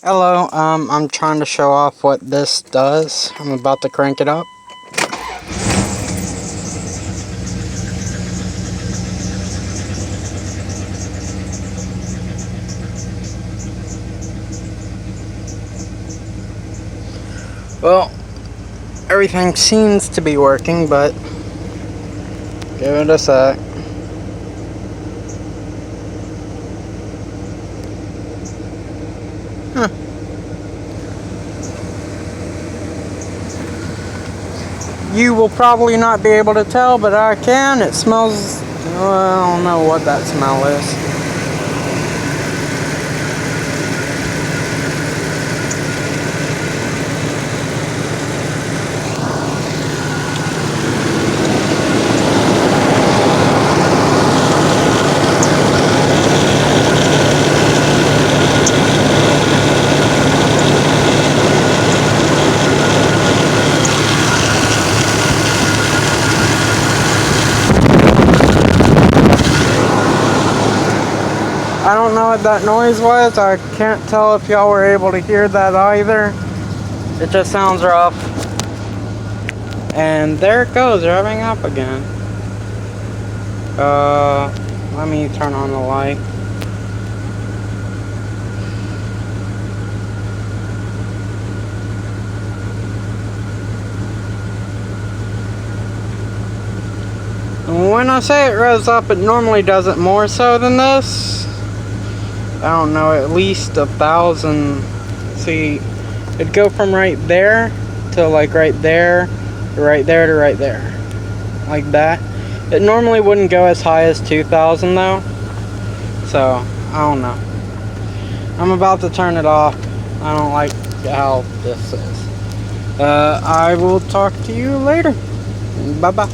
Hello, I'm trying to show off what this does. I'm about to crank it up. Well, everything seems to be working, but give it a sec. Huh. You will probably not be able to tell, but I can. It smells, I don't know what that smell is. I don't know what that noise was. I can't tell if y'all were able to hear that either. It just sounds rough. And there it goes, revving up again. Let me turn on the light. When I say it revs up, it normally does it more so than this. I don't know, at least 1,000. See, it'd go from right there to like right there, to right there, to right there. Like that. It normally wouldn't go as high as 2,000 though. So, I don't know. I'm about to turn it off. I don't like how this is. I will talk to you later. Bye-bye.